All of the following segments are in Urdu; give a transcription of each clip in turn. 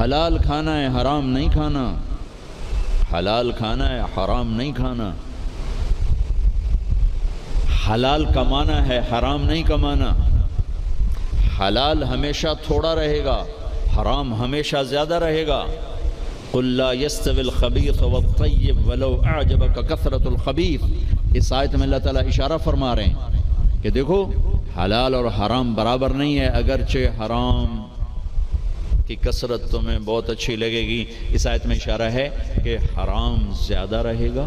حلال کھانا ہے، حرام نہیں کھانا، حلال کھانا ہے، حرام نہیں کھانا، حلال کمانا ہے، حرام نہیں کمانا، حلال ہمیشہ تھوڑا رہے گا، حرام ہمیشہ زیادہ رہے گا۔ قل لا يستوي الخبيث والطيب ولو اعجبك كثرة الخبيث، اس آیت میں اللہ تعالیٰ اشارہ فرما رہے ہیں کہ دیکھو حلال اور حرام برابر نہیں ہے، اگرچہ حرام کی کثرت تمہیں بہت اچھی لگے گی، اس آیت میں اشارہ ہے کہ حرام زیادہ رہے گا،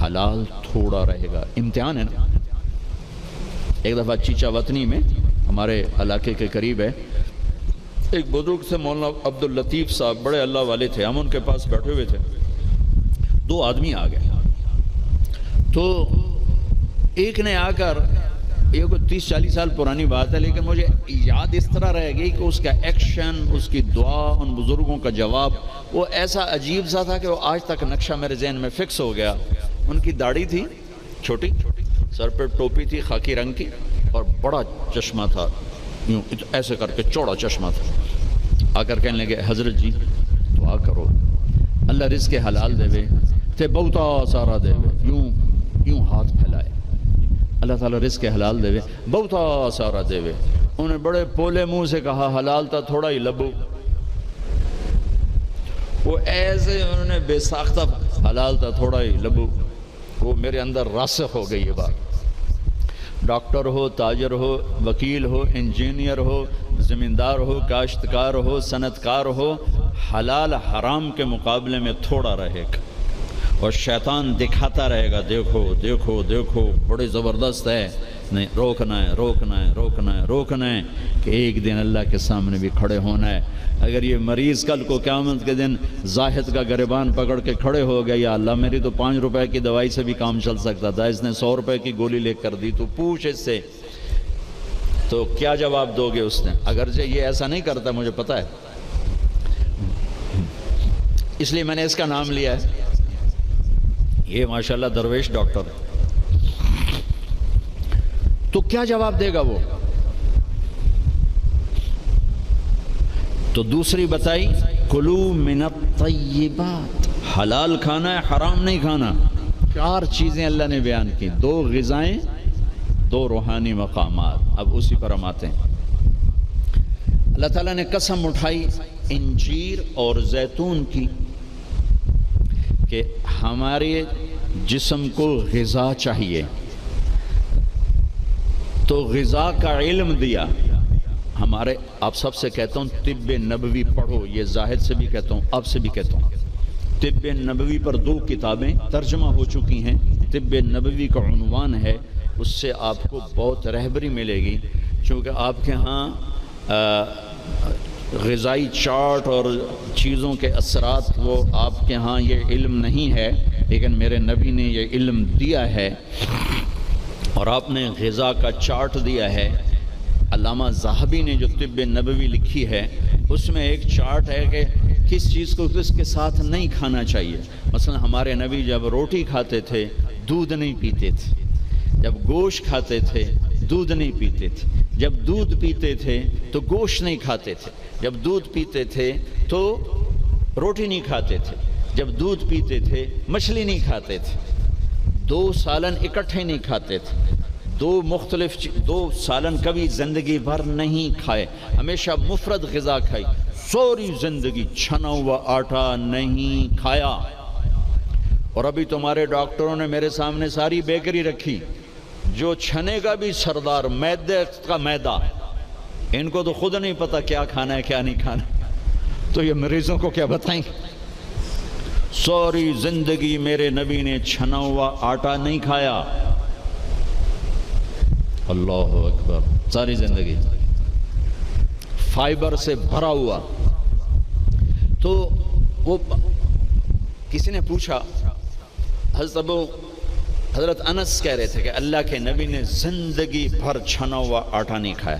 حلال تھوڑا رہے گا۔ امتحان ہے نا۔ ایک دفعہ چیچا وطنی میں ہمارے علاقے کے قریب ہے، ایک بزرگ سے مولانا عبداللطیف صاحب، بڑے اللہ والے تھے، ہم ان کے پاس بیٹھے ہوئے تھے، دو آدمی آ گئے، تو ایک نے آ کر، یہ کوئی 30-40 سال پرانی بات ہے لیکن مجھے یاد اس طرح رہ گئی کہ اس کا ایکشن، اس کی دعا، ان بزرگوں کا جواب وہ ایسا عجیب سا تھا کہ وہ آج تک نقشہ میرے ذہن میں فکس ہو گیا۔ ان کی داڑھی تھی چھوٹی، سر پہ ٹوپی تھی خاکی رنگ کی، اور بڑا چشمہ تھا، یوں ایسے کر کے چوڑا چشمہ تھا۔ آ کر کہنے لگے حضرت جی دعا کرو اللہ رزق حلال دے وے تے بہتا سارا دے وے، یوں ہاتھ پھیلائے، اللہ تعالیٰ رزق حلال دے وے بہتا سارا دے وے۔ انہوں نے بڑے پولے منہ سے کہا حلال تا تھوڑا ہی لبو، وہ ایسے انہوں نے بے ساختہ حلال تا تھوڑا ہی لبو، وہ میرے اندر راسخ ہو گئی یہ بات۔ ڈاکٹر ہو، تاجر ہو، وکیل ہو، انجینئر ہو، زمیندار ہو، کاشتکار ہو، صنعت کار ہو، حلال حرام کے مقابلے میں تھوڑا رہے گا، اور شیطان دکھاتا رہے گا دیکھو دیکھو دیکھو بڑے زبردست ہے، نہیں روکنا ہے روکنا ہے روکنا ہے روکنا ہے کہ ایک دن اللہ کے سامنے بھی کھڑے ہونا ہے۔ اگر یہ مریض کل کو قیامت کے دن زاہد کا گریبان پکڑ کے کھڑے ہو گیا، یا اللہ میری تو 5 روپے کی دوائی سے بھی کام چل سکتا تھا، اس نے 100 روپے کی گولی لے کر دی، تو پوچھ اس سے، تو کیا جواب دو گے اس نے؟ اگرچہ یہ ایسا نہیں کرتا مجھے پتا ہے، اس لیے میں نے اس کا نام لیا ہے، یہ ماشاءاللہ درویش ڈاکٹر ہے۔ تو کیا جواب دے گا وہ؟ تو دوسری بتائی کلو من الطیبات، حلال کھانا ہے حرام نہیں کھانا۔ 4 چیزیں اللہ نے بیان کی، 2 غذائیں، 2 روحانی مقامات۔ اب اسی پر ہم آتے ہیں۔ اللہ تعالیٰ نے قسم اٹھائی انجیر اور زیتون کی کہ ہمارے جسم کو غذا چاہیے، تو غذا کا علم دیا۔ ہمارے آپ سب سے کہتا ہوں طب نبوی پڑھو، یہ زاہد سے بھی کہتا ہوں، آپ سے بھی کہتا ہوں۔ طب نبوی پر 2 کتابیں ترجمہ ہو چکی ہیں، طب نبوی کا عنوان ہے، اس سے آپ کو بہت رہبری ملے گی، چونکہ آپ کے ہاں غذائی چارٹ اور چیزوں کے اثرات وہ آپ کے ہاں یہ علم نہیں ہے، لیکن میرے نبی نے یہ علم دیا ہے، اور آپ نے غذا کا چارٹ دیا ہے۔ علامہ ذہبی نے جو طب نبوی لکھی ہے اس میں ایک چارٹ ہے کہ کس چیز کو کس کے ساتھ نہیں کھانا چاہیے۔ مثلا ہمارے نبی جب روٹی کھاتے تھے دودھ نہیں پیتے تھے، جب گوشت کھاتے تھے دودھ نہیں پیتے تھے، جب دودھ پیتے تھے تو گوشت نہیں کھاتے تھے، جب دودھ پیتے تھے تو روٹی نہیں کھاتے تھے، جب دودھ پیتے تھے مچھلی نہیں کھاتے تھے، 2 سالن اکٹھے نہیں کھاتے تھے، 2 سالن کبھی زندگی بھر نہیں کھائے، ہمیشہ مفرد غذا کھائی، سوری زندگی چھنا ہوا آٹا نہیں کھایا۔ اور ابھی تمہارے ڈاکٹروں نے میرے سامنے ساری بیکری رکھی، جو چھنے کا بھی سردار، میدے کا میدا، ان کو تو خود نہیں پتا کیا کھانا ہے کیا نہیں کھانا، تو یہ مریضوں کو کیا بتائیں؟ سوری زندگی میرے نبی نے چھنا ہوا آٹا نہیں کھایا، اللہ اکبر، ساری زندگی فائبر سے بھرا ہوا۔ تو وہ کسی نے پوچھا، حضرت انس کہہ رہے تھے کہ اللہ کے نبی نے زندگی بھر چھنا ہوا آٹا نہیں کھایا،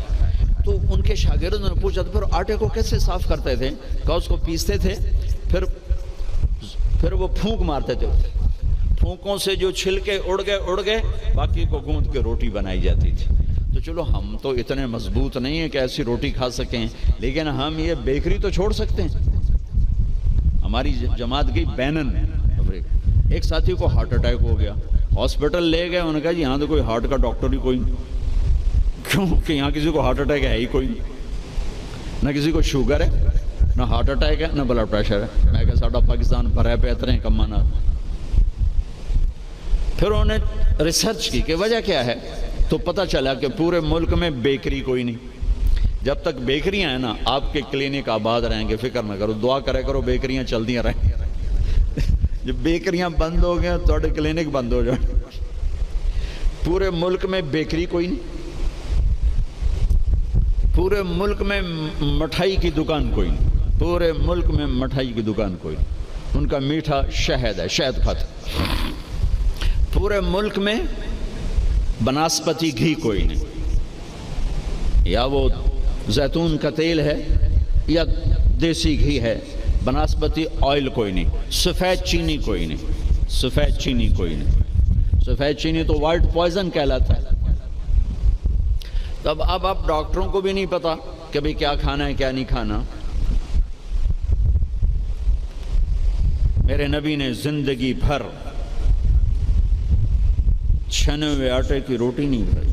تو ان کے شاگردوں نے پوچھا تو پھر آٹے کو کیسے صاف کرتے تھے؟ کہا اس کو پیستے تھے، پھر وہ پھونک مارتے تھے، پھونکوں سے جو چھلکے اڑ گئے باقی کو گوندھ کے روٹی بنائی جاتی تھی۔ تو چلو ہم تو اتنے مضبوط نہیں ہیں کہ ایسی روٹی کھا سکیں، لیکن ہم یہ بیکری تو چھوڑ سکتے ہیں، ہماری جماعت گئی بینن افریقہ، ایک ساتھی کو ہارٹ اٹیک ہو گیا، ہاسپٹل لے گئے، انہوں نے کہا جی یہاں تو کوئی ہارٹ کا ڈاکٹر ہی کوئی نہیں، کیوں کہ یہاں کسی کو ہارٹ اٹیک ہے ہی کوئی نہیں، نہ کسی کو شوگر ہے، نہ ہارٹ اٹیک ہے، نہ بلڈ پریشر ہے۔ میں کہا ساڈا پاکستان بھرے پہ اتنے کمانا۔ پھر انہوں نے ریسرچ کی کہ وجہ کیا ہے، تو پتہ چلا کہ پورے ملک میں بیکری کوئی نہیں۔ جب تک بیکریاں ہیں نا آپ کے کلینک آباد رہیں گے، فکر نہ کرو، دعا کرے کرو بیکریاں چلدیاں رہیں۔ جب بیکریاں بند ہو گئے تو کلینک بند ہو جائیں۔ پورے ملک میں بیکری کوئی نہیں، پورے ملک میں مٹھائی کی دکان کوئی نہیں، پورے ملک میں مٹھائی کی دکان کوئی نہیں، ان کا میٹھا شہد ہے، شہد کھاتے۔ پورے ملک میں بناسپتی گھی کوئی نہیں، یا وہ زیتون کا تیل ہے یا دیسی گھی ہے، بناسپتی آئل کوئی نہیں، سفید چینی کوئی نہیں، سفید چینی کوئی نہیں، سفید چینی تو وائٹ پوائزن کہلاتا ہے۔ تب اب ڈاکٹروں کو بھی نہیں پتا کہ بھئی کیا کھانا ہے کیا نہیں کھانا۔ میرے نبی نے زندگی بھر چھنے ہوئے آٹے کی روٹی نہیں کھائی،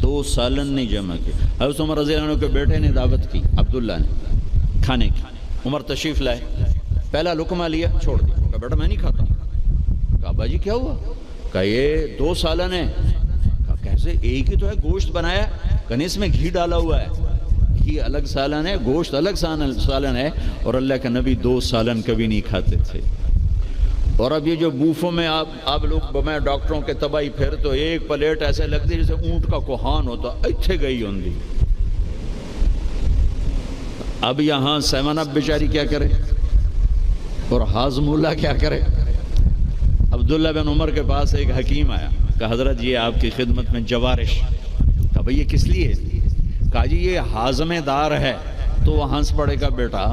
2 سالن نہیں جمع کی۔ حضرت عمر رضی اللہ عنہ کے بیٹے نے دعوت کی، عبداللہ نے، کھانے کی۔ عمر تشریف لائے، پہلا لقمہ لیا، چھوڑ دیا، کہا بیٹا میں نہیں کھاتا۔ کہا ابا جی کیا ہوا؟ کہا یہ 2 سالن ہے۔ کہا کیسے؟ ایک ہی تو ہے، گوشت بنایا، کہا اس میں گھی ڈالا ہوا ہے، گھی الگ سالن ہے، گوشت الگ سالن ہے، اور اللہ کے نبی 2 سالن کبھی نہیں کھاتے تھے۔ اور اب یہ جو بوفوں میں آپ لوگ میں ڈاکٹروں کے تباہی پھر تو ایک پلیٹ ایسے لگتی جیسے اونٹ کا کوہان ہوتا، اتھے گئی ہوندی۔ اب یہاں 7 اپ بیچاری کیا کرے اور ہاضم اللہ کیا کرے؟ عبداللہ بن عمر کے پاس ایک حکیم آیا، کہا حضرت یہ آپ کی خدمت میں جوارش۔ کہا بھئی یہ کس لیے؟ کہا جی یہ ہاضم دار ہے۔ تو وہ ہنس پڑے گا، بیٹا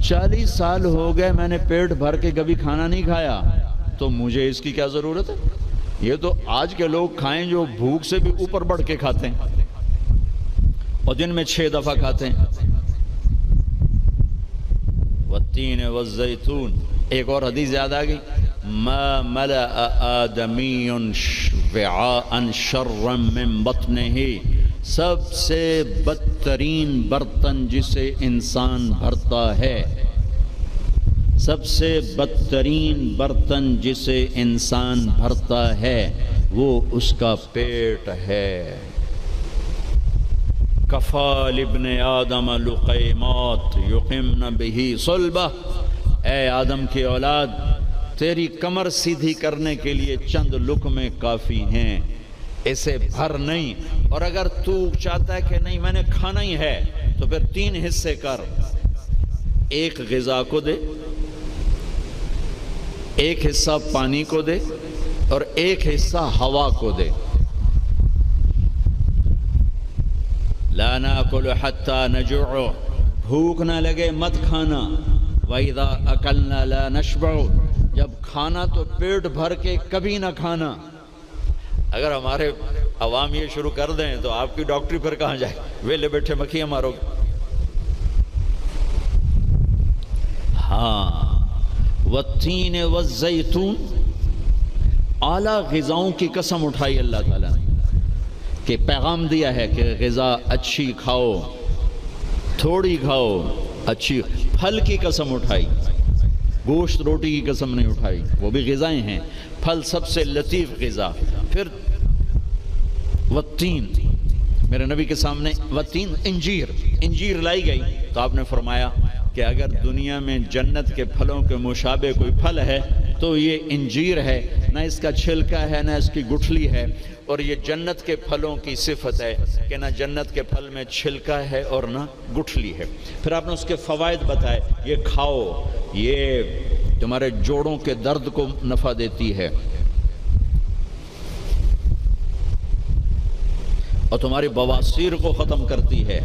40 سال ہو گئے میں نے پیٹ بھر کے کبھی کھانا نہیں کھایا، تو مجھے اس کی کیا ضرورت ہے؟ یہ تو آج کے لوگ کھائیں جو بھوک سے بھی اوپر بڑھ کے کھاتے ہیں اور دن میں 6 دفعہ کھاتے ہیں۔ والتین والزیتون، ایک اور حدیث یاد آ گئی، ما ملأ آدمی وعاء شرا من بطنہ، سب سے بدترین برتن جسے انسان بھرتا ہے، سب سے بدترین برتن جسے انسان بھرتا ہے وہ اس کا پیٹ ہے۔ کفا لابن آدم لقیمات یقمن بہ صلبہ، اے آدم کی اولاد تیری کمر سیدھی کرنے کے لیے چند لقمے کافی ہیں، اسے بھر نہیں۔ اور اگر تو چاہتا ہے کہ نہیں میں نے کھانا ہی ہے تو پھر 3 حصے کر، ایک غذا کو دے، ایک حصہ پانی کو دے، اور ایک حصہ ہوا کو دے۔ لا ناکل حتی نجوع، بھوک نہ لگے مت کھانا۔ وَإِذَا أَكَلْنَا لَا نَشْبَعُ، جب کھانا تو پیٹ بھر کے کبھی نہ کھانا۔ اگر ہمارے عوام یہ شروع کر دیں تو آپ کی ڈاکٹری پھر کہاں جائے؟ ویلے بیٹھے مکھیاں مارو گے۔ ہاں، والتین والزیتون، اعلیٰ غذاؤں کی قسم اٹھائی اللہ تعالیٰ نے، کہ پیغام دیا ہے کہ غذا اچھی کھاؤ، تھوڑی کھاؤ، اچھی۔ پھل کی قسم اٹھائی، گوشت روٹی کی قسم نہیں اٹھائی، وہ بھی غذائیں ہیں، پھل سب سے لطیف غذا۔ پھر والتین، میرے نبی کے سامنے والتین، انجیر لائی گئی تو آپ نے فرمایا کہ اگر دنیا میں جنت کے پھلوں کے مشابہ کوئی پھل ہے تو یہ انجیر ہے، نہ اس کا چھلکا ہے نہ اس کی گٹھلی ہے، اور یہ جنت کے پھلوں کی صفت ہے کہ نہ جنت کے پھل میں چھلکا ہے اور نہ گٹھلی ہے۔ پھر آپ نے اس کے فوائد بتائے، یہ کھاؤ، یہ تمہارے جوڑوں کے درد کو نفع دیتی ہے اور تمہاری بواسیر کو ختم کرتی ہے۔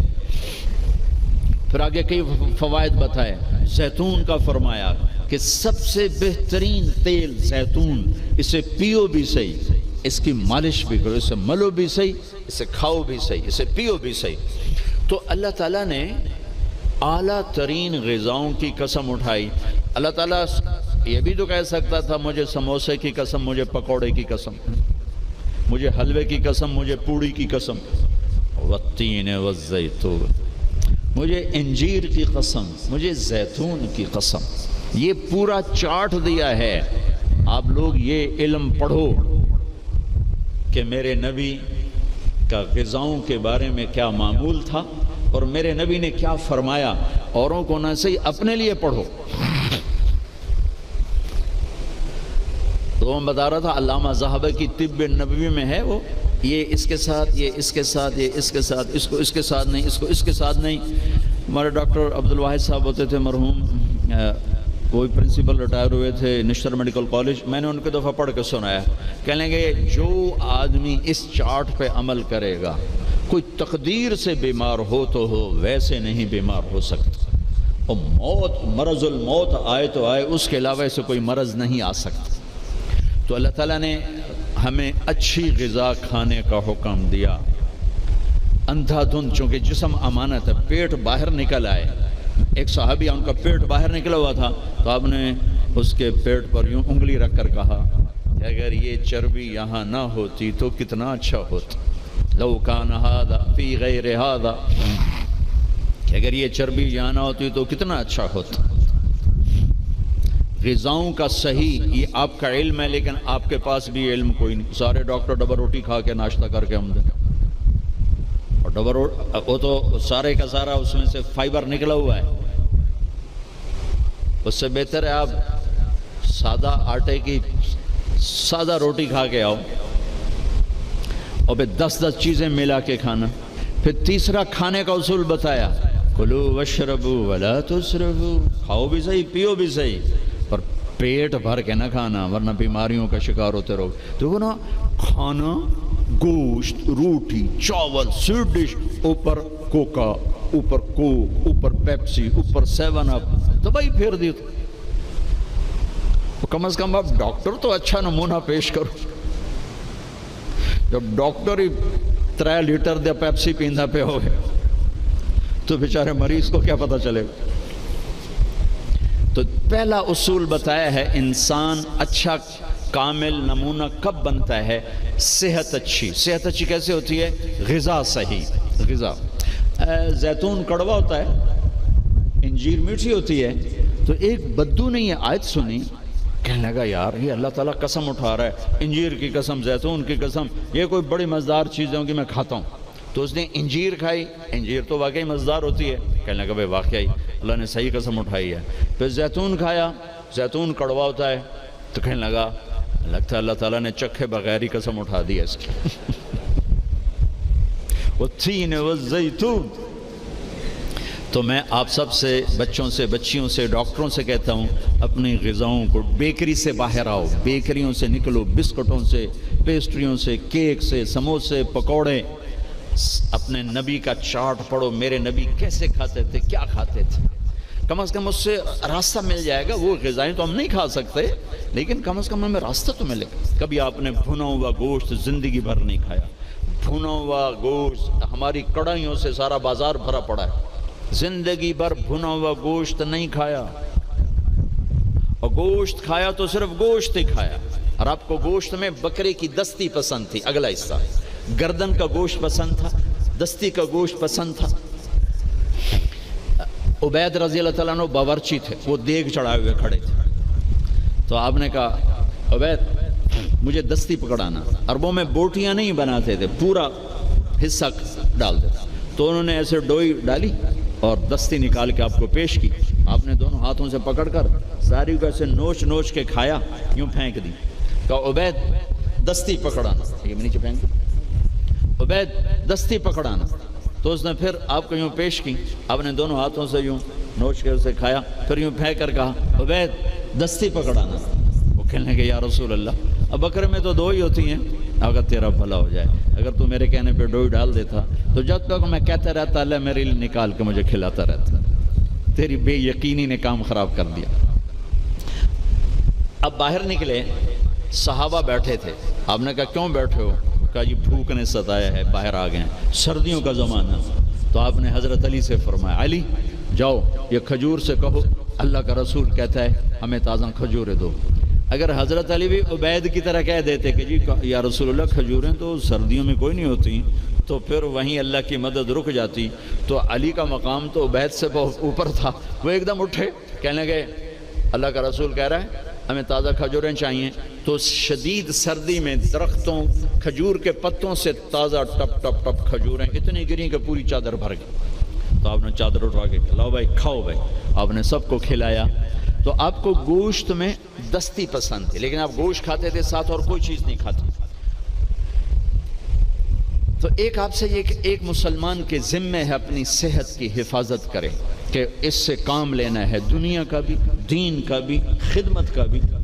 پھر آگے کئی فوائد بتائے، زیتون کا فرمایا کہ سب سے بہترین تیل زیتون، اسے پیو بھی صحیح، اس کی مالش بھی کرو، اسے ملو بھی صحیح، اسے کھاؤ بھی صحیح، اسے پیو بھی صحیح۔ تو اللہ تعالیٰ نے اعلیٰ ترین غذاؤں کی قسم اٹھائی۔ اللہ تعالیٰ یہ بھی تو کہہ سکتا تھا مجھے سموسے کی قسم، مجھے پکوڑے کی قسم، مجھے حلوے کی قسم، مجھے پوڑی کی قسم، والتین والزیتون، مجھے انجیر کی قسم، مجھے زیتون کی قسم. یہ پورا چارٹ دیا ہے. آپ لوگ یہ علم پڑھو کہ میرے نبی کا غذاؤں کے بارے میں کیا معمول تھا اور میرے نبی نے کیا فرمایا. اوروں کو نہ صحیح اپنے لیے پڑھو. تو میں بتا رہا تھا علامہ ذہبی کی طب نبوی میں ہے وہ، یہ اس کے ساتھ، یہ اس کے ساتھ، یہ اس کے ساتھ، اس کو اس کے ساتھ نہیں، اس کو اس کے ساتھ نہیں. ہمارے ڈاکٹر عبدالواحد صاحب ہوتے تھے مرحوم، کوئی پرنسپل ریٹائر ہوئے تھے نشتر میڈیکل کالج. میں نے ان کے دفعہ پڑھ کے سنایا، کہنے گے جو آدمی اس چارٹ پہ عمل کرے گا، کوئی تقدیر سے بیمار ہو تو ہو، ویسے نہیں بیمار ہو سکتا. اور موت، مرض الموت آئے تو آئے، اس کے علاوہ سے کوئی مرض نہیں آ سکتا. تو اللہ تعالیٰ نے ہمیں اچھی غذا کھانے کا حکم دیا. اندھا دھند، چونکہ جسم امانت ہے، پیٹ باہر نکل آئے. ایک صحابی، ان کا پیٹ باہر نکلا ہوا تھا، تو آپ نے اس کے پیٹ پر یوں انگلی رکھ کر کہا کہ اگر یہ چربی یہاں نہ ہوتی تو کتنا اچھا ہوتا. لو کان ھذا فی غیر ھذا، کہ اگر یہ چربی یہاں نہ ہوتی تو کتنا اچھا ہوتا. غذاؤں کا صحیح یہ آپ کا علم ہے، لیکن آپ کے پاس بھی علم کوئی نہیں. سارے ڈاکٹر ڈبل روٹی کھا کے ناشتہ کر کے ہم دیں، اور ڈبل روٹی وہ تو سارے کا سارا اس میں سے فائبر نکلا ہوا ہے. اس سے بہتر ہے آپ سادہ آٹے کی سادہ روٹی کھا کے آؤ، اور پھر 10 چیزیں ملا کے کھانا. پھر تیسرا کھانے کا اصول بتایا، کلوا واشربوا ولا تسرفوا، کھاؤ بھی صحیح، پیو بھی صحیح، پر پیٹ بھر کے نہ کھانا ورنہ بیماریوں کا شکار ہوتے رہو. تو وہ نا کھانا، گوشت، روٹی، چاول، سویٹ ڈش، اوپر کوکا، اوپر کوک، اوپر پیپسی، اوپر 7 اپ، تو بھائی پھیر دی. تو کم از کم آپ ڈاکٹر تو اچھا نمونہ پیش کرو. جب ڈاکٹر ہی 3 لیٹر دے پیپسی پیندا پہ ہوئے تو بیچارے مریض کو کیا پتہ چلے. تو پہلا اصول بتایا ہے، انسان اچھا کامل نمونہ کب بنتا ہے؟ صحت اچھی. صحت اچھی کیسے ہوتی ہے؟ غذا صحیح. غذا، زیتون کڑوا ہوتا ہے، انجیر میٹھی ہوتی ہے. تو ایک بدو نے یہ آیت سنی، کہنے لگا یار یہ اللہ تعالیٰ قسم اٹھا رہا ہے، انجیر کی قسم، زیتون کی قسم، یہ کوئی بڑی مزیدار چیزیں ہوں گی، میں کھاتا ہوں. تو اس نے انجیر کھائی. انجیر تو واقعی مزیدار ہوتی ہے. کہنے لگا بھائی واقعی اللہ نے صحیح قسم اٹھائی ہے. پھر زیتون کھایا، زیتون کڑوا ہوتا ہے. تو کہنے لگا لگتا ہے اللہ تعالیٰ نے چکھے بغیر ہی قسم اٹھا دی ہے اس کی. والتین والزیتون. تو میں آپ سب سے، بچوں سے، بچیوں سے، ڈاکٹروں سے کہتا ہوں، اپنی غذاؤں کو، بیکری سے باہر آؤ، بیکریوں سے نکلو، بسکٹوں سے، پیسٹریوں سے، کیک سے، سموسے، پکوڑے. اپنے نبی کا چارٹ پڑھو، میرے نبی کیسے کھاتے تھے، کیا کھاتے تھے. کم از کم اس سے راستہ مل جائے گا. وہ غذائیں تو ہم نہیں کھا سکتے، لیکن کم از کم ہمیں راستہ تو ملے گا. کبھی آپ نے بھنا ہوا گوشت زندگی بھر نہیں کھایا. بھنا ہوا گوشت، ہماری کڑھائیوں سے سارا بازار بھرا پڑا ہے. زندگی بھر بھنا ہوا گوشت نہیں کھایا، اور گوشت کھایا تو صرف گوشت ہی کھایا. اور آپ کو گوشت میں بکرے کی دستی پسند تھی، اگلا حصہ گردن کا گوشت پسند تھا، دستی کا گوشت پسند تھا. عبید رضی اللہ تعالیٰ عنہ باورچی تھے، وہ دیگ چڑھائے ہوئے کھڑے تھے. تو آپ نے کہا عبید مجھے دستی پکڑانا. عربوں میں بوٹیاں نہیں بناتے تھے، پورا حصہ ڈال دیتے. تو انہوں نے ایسے ڈوئی ڈالی اور دستی نکال کے آپ کو پیش کی. آپ نے دونوں ہاتھوں سے پکڑ کر ساری کو ایسے نوچ نوچ کے کھایا، یوں پھینک دی. کہا عبید دستی پکڑانا. یہ نیچے پھینک دی. عبید دستی پکڑانا. تو اس نے پھر آپ کو یوں پیش کی. آپ نے دونوں ہاتھوں سے یوں نوچ کے اسے کھایا، پھر یوں پھینک کر کہا عبید دستی پکڑانا. وہ کہنے لگے یا رسول اللہ، اب بکرے میں تو 2 ہی ہوتی ہیں، اگر تیرا بھلا ہو جائے، اگر تو میرے کہنے پہ ڈوئی ڈال دیتا تو جب تک میں کہتا رہتا اللہ میرے لیے نکال کے مجھے کھلاتا رہتا. تیری بے یقینی نے کام خراب کر دیا. اب باہر نکلے، صحابہ بیٹھے تھے. آپ نے کہا کیوں بیٹھے ہو؟ کہا جی بھوک نے ستایا ہے، باہر آ گئے ہیں، سردیوں کا زمانہ. تو آپ نے حضرت علی سے فرمایا علی جاؤ یہ کھجور سے کہو اللہ کا رسول کہتا ہے ہمیں تازہ کھجوریں دو۔ اگر حضرت علی بھی عبید کی طرح کہہ دیتے کہ جی یا رسول اللہ کھجوریں تو سردیوں میں کوئی نہیں ہوتی، تو پھر وہیں اللہ کی مدد رک جاتی۔ تو علی کا مقام تو عبید سے بہت اوپر تھا، وہ ایک دم اٹھے، کہنے لگے اللہ کا رسول کہہ رہا ہے ہمیں تازہ کھجوریں چاہیے۔ تو شدید سردی میں درختوں کھجور کے پتوں سے تازہ ٹپ ٹپ ٹپ کھجوریں اتنی گریں کہ پوری چادر بھر گئی۔ تو آپ نے چادر اٹھا کے کھلاؤ بھائی، کھاؤ بھائی، آپ نے سب کو کھلایا۔ تو آپ کو گوشت میں دستی پسند تھی، لیکن آپ گوشت کھاتے تھے ساتھ اور کوئی چیز نہیں کھاتے۔ تو ایک آپ سے یہ کہ ایک مسلمان کے ذمہ ہے اپنی صحت کی حفاظت کرے، کہ اس سے کام لینا ہے، دنیا کا بھی، دین کا بھی، خدمت کا بھی۔